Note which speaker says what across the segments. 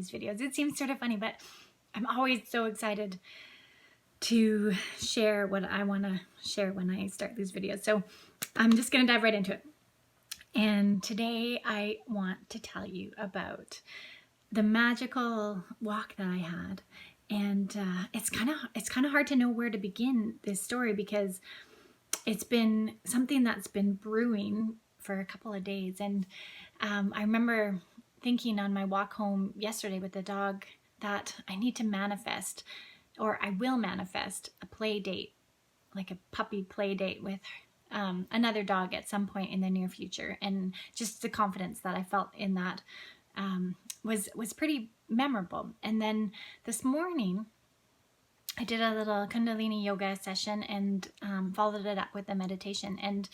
Speaker 1: these videos. It seems sort of funny, but I'm always so excited to share what I want to share when I start these videos. So I'm just going to dive right into it. And today I want to tell you about the magical walk that I had. And it's kind of hard to know where to begin this story, because it's been something that's been brewing for a couple of days. And I remember thinking on my walk home yesterday with the dog that I need to manifest, or I will manifest, a play date, like a puppy play date with another dog at some point in the near future. And just the confidence that I felt in that was pretty memorable. And then this morning I did a little Kundalini yoga session and followed it up with a meditation. And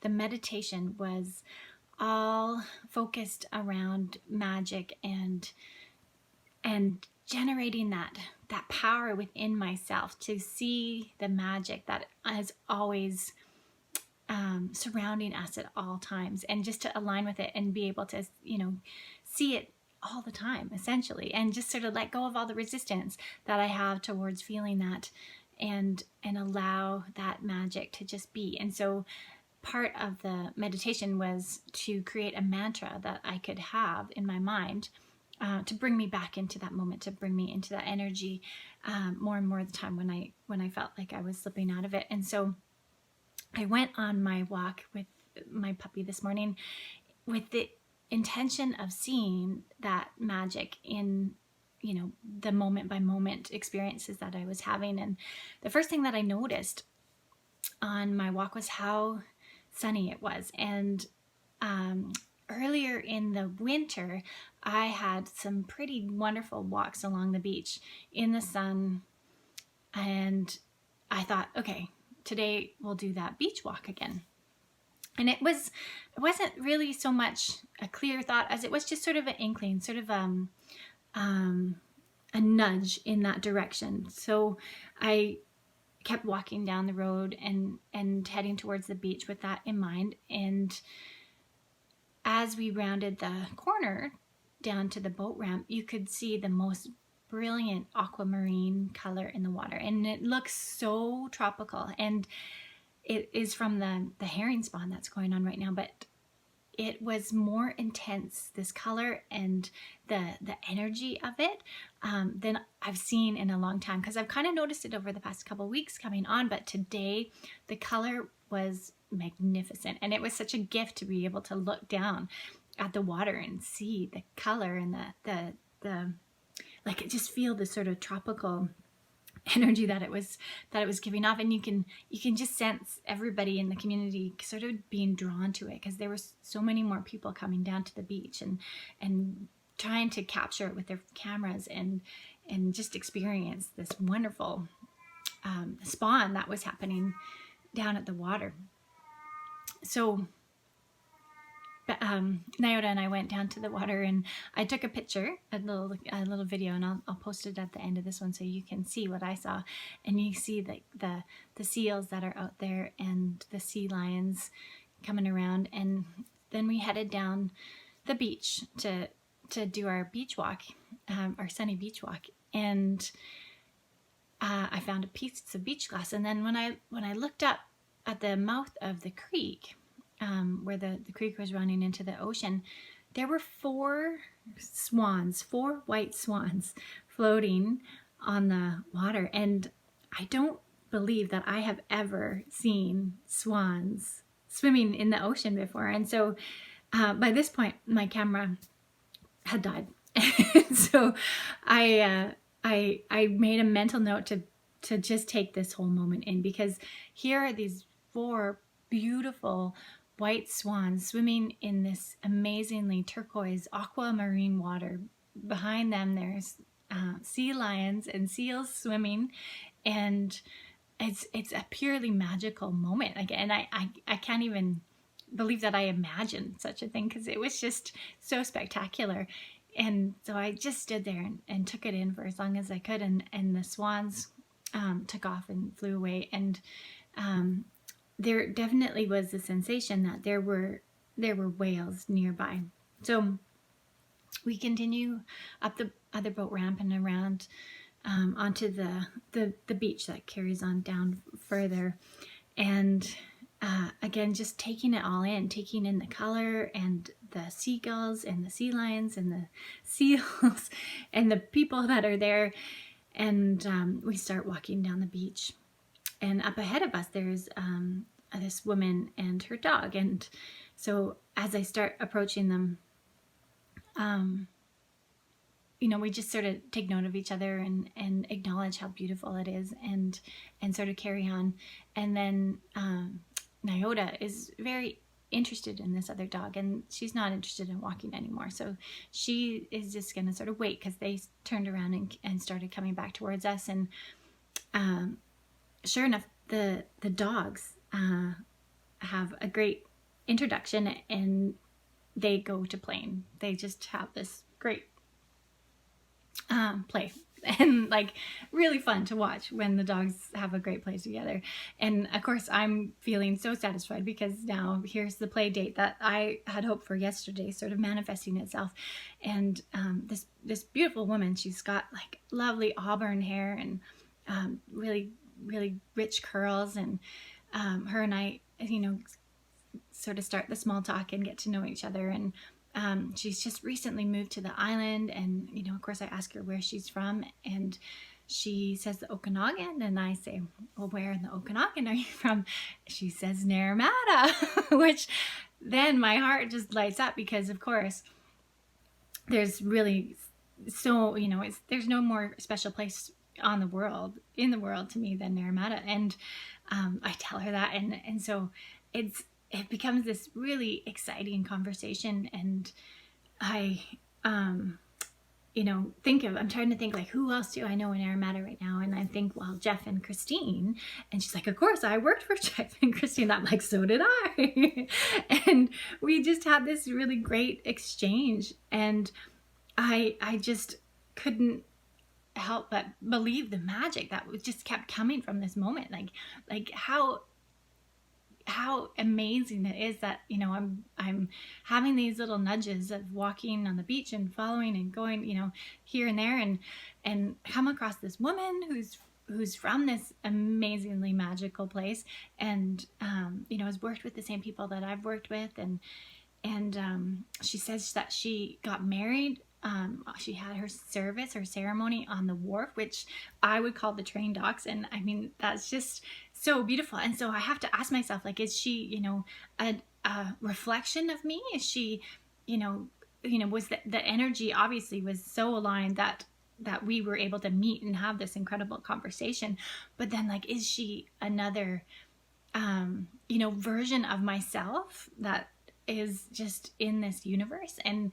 Speaker 1: the meditation was all focused around magic and generating that power within myself to see the magic that is always surrounding us at all times, and just to align with it and be able to, see it all the time, essentially, and just sort of let go of all the resistance that I have towards feeling that, and allow that magic to just be. And so part of the meditation was to create a mantra that I could have in my mind to bring me back into that moment, to bring me into that energy more and more of the time when I felt like I was slipping out of it. And so I went on my walk with my puppy this morning with the intention of seeing that magic in, the moment by moment experiences that I was having. And the first thing that I noticed on my walk was how sunny it was. And earlier in the winter, I had some pretty wonderful walks along the beach in the sun, and I thought, okay, today we'll do that beach walk again. And it wasn't really so much a clear thought as it was just sort of an inkling, sort of a nudge in that direction. So I kept walking down the road and heading towards the beach with that in mind. And as we rounded the corner down to the boat ramp, you could see the most brilliant aquamarine color in the water, and it looks so tropical. And it is from the herring spawn that's going on right now, but it was more intense, this color and the energy of it, than I've seen in a long time, because I've kind of noticed it over the past couple of weeks coming on, but today the color was magnificent. And it was such a gift to be able to look down at the water and see the color and the like, just feel the sort of tropical energy that it was giving off. And you can just sense everybody in the community sort of being drawn to it, because there were so many more people coming down to the beach and trying to capture it with their cameras and just experience this wonderful spawn that was happening down at the water. So Nyota and I went down to the water, and I took a picture, a little video, and I'll post it at the end of this one so you can see what I saw. And you see the seals that are out there and the sea lions coming around. And then we headed down the beach to do our beach walk, our sunny beach walk. And I found a piece of beach glass. And then when I looked up at the mouth of the creek, where the creek was running into the ocean, there were four white swans floating on the water. And I don't believe that I have ever seen swans swimming in the ocean before. And so by this point, my camera had died. So I made a mental note to just take this whole moment in, because here are these four beautiful white swans swimming in this amazingly turquoise aquamarine water. Behind them there's sea lions and seals swimming, and it's a purely magical moment. Again, I can't even believe that I imagined such a thing, because it was just so spectacular. And so I just stood there and took it in for as long as I could, and the swans took off and flew away. And there definitely was the sensation that there were whales nearby. So we continue up the other boat ramp and around onto the beach that carries on down further. And again, just taking it all in, taking in the color and the seagulls and the sea lions and the seals and the people that are there. And we start walking down the beach. And up ahead of us, there's this woman and her dog. And so as I start approaching them, you know, we just sort of take note of each other and acknowledge how beautiful it is, and sort of carry on. And then Nyota is very interested in this other dog, and she's not interested in walking anymore. So she is just going to sort of wait, because they turned around and started coming back towards us. And sure enough, the dogs have a great introduction, and they go to playing. They just have this great play, and like really fun to watch when the dogs have a great play together. And of course I'm feeling so satisfied, because now here's the play date that I had hoped for yesterday sort of manifesting itself. And this beautiful woman, she's got like lovely auburn hair and really rich curls, and her and I, you know, sort of start the small talk and get to know each other. And she's just recently moved to the island, and you know, of course I ask her where she's from, and she says the Okanagan, and I say, well, where in the Okanagan are you from? She says Naramata, which then my heart just lights up, because of course there's really, so, you know, there's no more special place in the world to me than Naramata. And I tell her that, and so it becomes this really exciting conversation. And I, you know, I'm trying to think like, who else do I know in Naramata right now? And I think, well, Jeff and Christine. And she's like, of course, I worked for Jeff and Christine. I'm like, so did I. And we just had this really great exchange. And I just couldn't help but believe the magic that just kept coming from this moment. Like how amazing it is that, you know, I'm having these little nudges of walking on the beach and following and going, you know, here and there, and come across this woman who's from this amazingly magical place, and you know, has worked with the same people that I've worked with, and she says that she got married. She had her ceremony on the wharf, which I would call the train docks. And I mean, that's just so beautiful. And so I have to ask myself, like, is she, you know, a reflection of me? Is she, you know, was the energy obviously was so aligned that we were able to meet and have this incredible conversation. But then, like, is she another, you know, version of myself that is just in this universe? And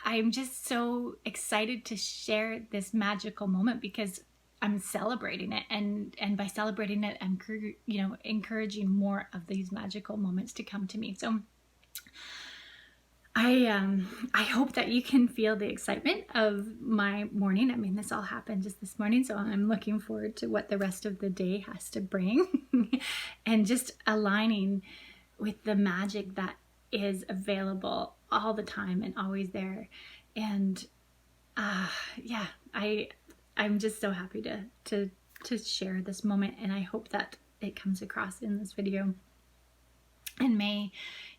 Speaker 1: I'm just so excited to share this magical moment, because I'm celebrating it, and by celebrating it, I'm, you know, encouraging more of these magical moments to come to me. So I hope that you can feel the excitement of my morning. I mean, this all happened just this morning, so I'm looking forward to what the rest of the day has to bring, and just aligning with the magic that is available all the time and always there. And yeah, I'm just so happy to share this moment, and I hope that it comes across in this video. And may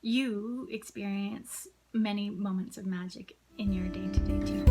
Speaker 1: you experience many moments of magic in your day-to-day too.